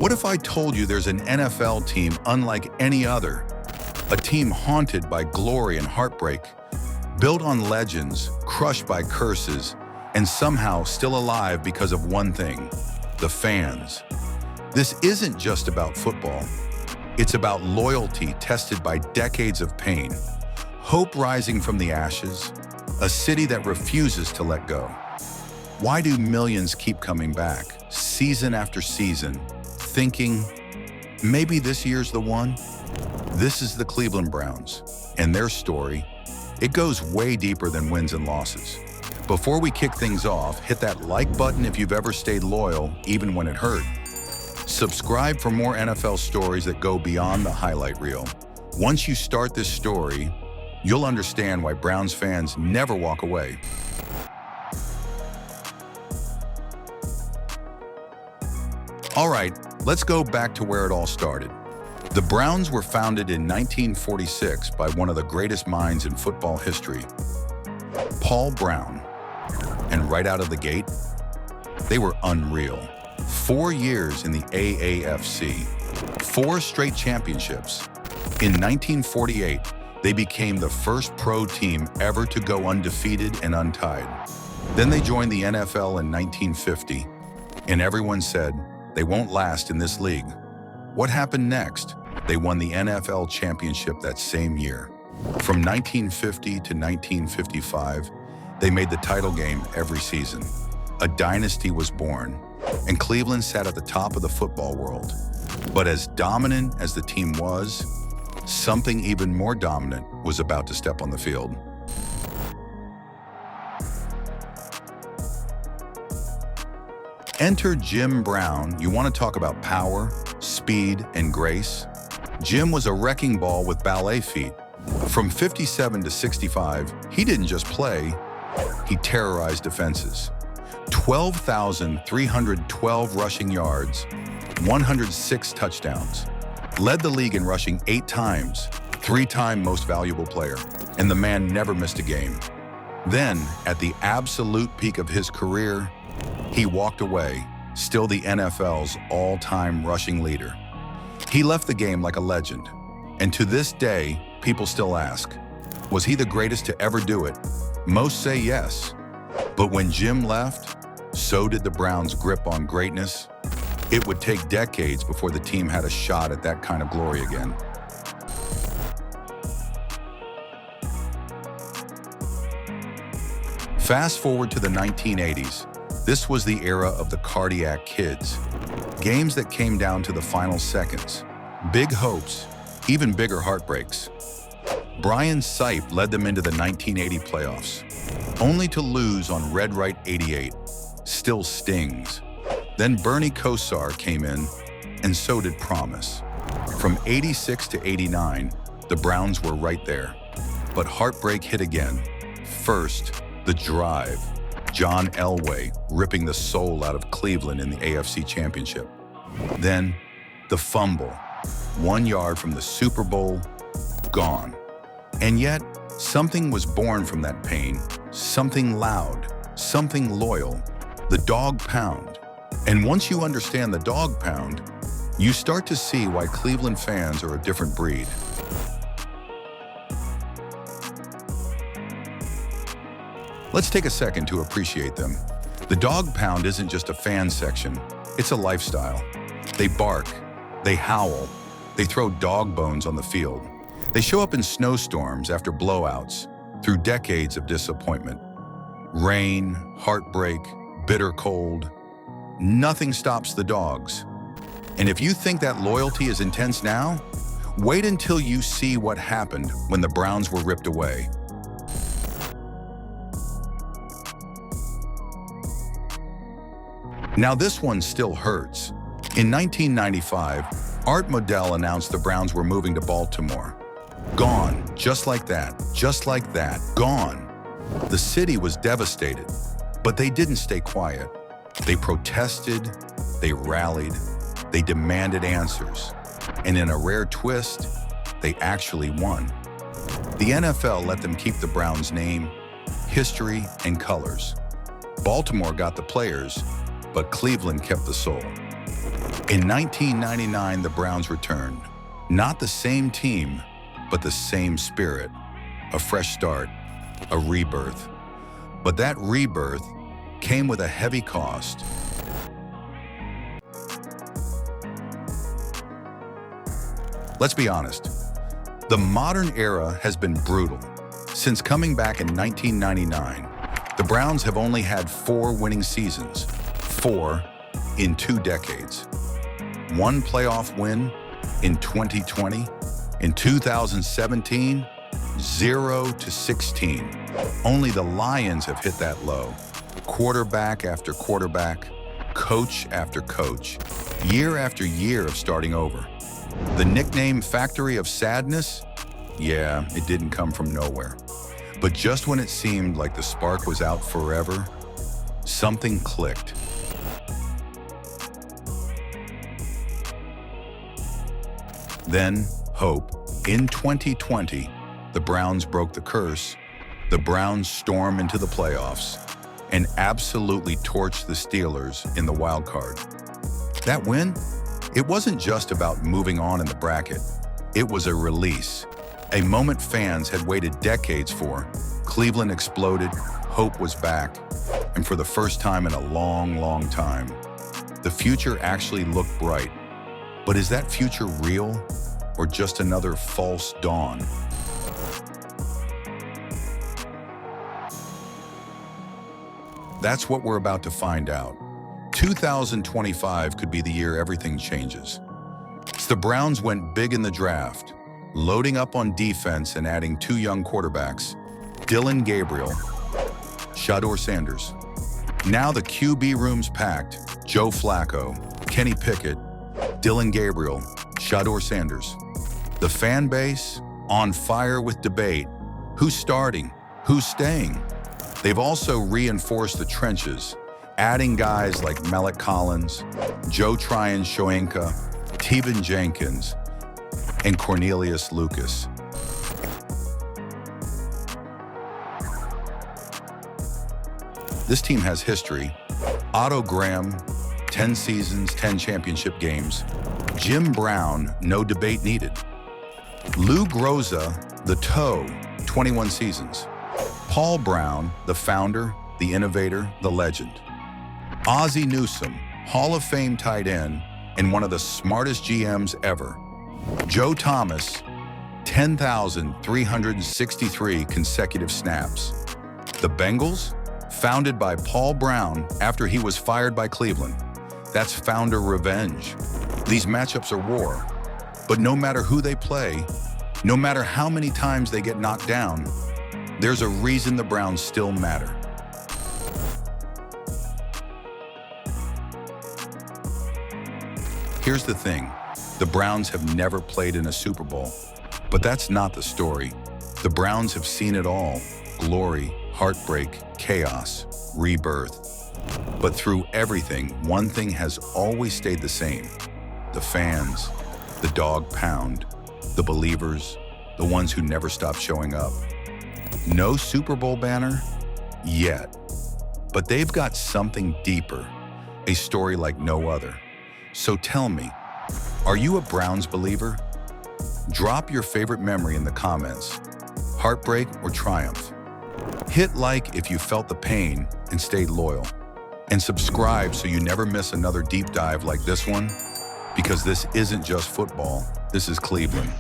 What if I told you there's an NFL team unlike any other? A team haunted by glory and heartbreak, built on legends, crushed by curses, and somehow still alive because of one thing: the fans. This isn't just about football. It's about loyalty tested by decades of pain, hope rising from the ashes, a city that refuses to let go. Why do millions keep coming back, season after season, thinking, maybe this year's the one? This is the Cleveland Browns, and their story, it goes way deeper than wins and losses. Before we kick things off, hit that like button if you've ever stayed loyal, even when it hurt. Subscribe for more NFL stories that go beyond the highlight reel. Once you start this story, you'll understand why Browns fans never walk away. All right, let's go back to where it all started. The Browns were founded in 1946 by one of the greatest minds in football history, Paul Brown. And right out of the gate, they were unreal. 4 years in the AAFC, 4 straight championships. In 1948, they became the first pro team ever to go undefeated and untied. Then they joined the NFL in 1950, and everyone said, they won't last in this league. What happened next? They won the NFL championship that same year. From 1950 to 1955, they made the title game every season. A dynasty was born, and Cleveland sat at the top of the football world. But as dominant as the team was, something even more dominant was about to step on the field. Enter Jim Brown. You want to talk about power, speed, and grace? Jim was a wrecking ball with ballet feet. From 57 to 65, he didn't just play, he terrorized defenses. 12,312 rushing yards, 106 touchdowns. Led the league in rushing 8 times, 3-time most valuable player, and the man never missed a game. Then, at the absolute peak of his career, he walked away, still the NFL's all-time rushing leader. He left the game like a legend, and to this day, people still ask, was he the greatest to ever do it? Most say yes, but when Jim left, so did the Browns' grip on greatness. It would take decades before the team had a shot at that kind of glory again. Fast forward to the 1980s. This was the era of the cardiac kids. Games that came down to the final seconds. Big hopes, even bigger heartbreaks. Brian Sipe led them into the 1980 playoffs, only to lose on Red Right 88. Still stings. Then Bernie Kosar came in, and so did promise. From 86 to 89, the Browns were right there. But heartbreak hit again. First, the drive. John Elway ripping the soul out of Cleveland in the AFC Championship. Then, the fumble. 1 yard from the Super Bowl, gone. And yet, something was born from that pain. Something loud, something loyal. The Dawg Pound. And once you understand the Dawg Pound, you start to see why Cleveland fans are a different breed. Let's take a second to appreciate them. The Dawg Pound isn't just a fan section, it's a lifestyle. They bark, they howl, they throw dog bones on the field. They show up in snowstorms after blowouts, through decades of disappointment. Rain, heartbreak, bitter cold. Nothing stops the dogs. And if you think that loyalty is intense now, wait until you see what happened when the Browns were ripped away. Now this one still hurts. In 1995, Art Modell announced the Browns were moving to Baltimore. Gone, just like that, gone. The city was devastated, but they didn't stay quiet. They protested, they rallied, they demanded answers. And in a rare twist, they actually won. The NFL let them keep the Browns' name, history, and colors. Baltimore got the players, but Cleveland kept the soul. In 1999, the Browns returned. Not the same team, but the same spirit. A fresh start, a rebirth. But that rebirth came with a heavy cost. Let's be honest, the modern era has been brutal. Since coming back in 1999, the Browns have only had 4 winning seasons, 4 in 2 decades. 1 playoff win in 2020, in 2017, 0-16. Only the Lions have hit that low. Quarterback after quarterback, coach after coach, year after year of starting over. The nickname Factory of Sadness? Yeah, it didn't come from nowhere. But just when it seemed like the spark was out forever, something clicked. Then, hope. In 2020, the Browns broke the curse. The Browns stormed into the playoffs and absolutely torched the Steelers in the wild card. That win? It wasn't just about moving on in the bracket. It was a release, a moment fans had waited decades for. Cleveland exploded, hope was back, and for the first time in a long, long time, the future actually looked bright. But is that future real, or just another false dawn? That's what we're about to find out. 2025 could be the year everything changes. The Browns went big in the draft, loading up on defense and adding 2 young quarterbacks, Dillon Gabriel, Shedeur Sanders. Now the QB room's packed. Joe Flacco, Kenny Pickett, Dillon Gabriel, Shedeur Sanders. The fan base on fire with debate. Who's starting? Who's staying? They've also reinforced the trenches, adding guys like Malik Collins, Joe Tryon-Shoyinka, Tevin Jenkins, and Cornelius Lucas. This team has history. Otto Graham, 10 seasons, 10 championship games. Jim Brown, no debate needed. Lou Groza, the toe, 21 seasons. Paul Brown, the founder, the innovator, the legend. Ozzie Newsome, Hall of Fame tight end and one of the smartest GMs ever. Joe Thomas, 10,363 consecutive snaps. The Bengals, founded by Paul Brown after he was fired by Cleveland. That's founder revenge. These matchups are war. But no matter who they play, no matter how many times they get knocked down, there's a reason the Browns still matter. Here's the thing, the Browns have never played in a Super Bowl, but that's not the story. The Browns have seen it all, glory, heartbreak, chaos, rebirth. But through everything, one thing has always stayed the same. The fans, the Dawg Pound, the believers, the ones who never stop showing up. No Super Bowl banner? Yet. But they've got something deeper, a story like no other. So tell me, are you a Browns believer? Drop your favorite memory in the comments. Heartbreak or triumph? Hit like if you felt the pain and stayed loyal. And subscribe so you never miss another deep dive like this one. Because this isn't just football, this is Cleveland.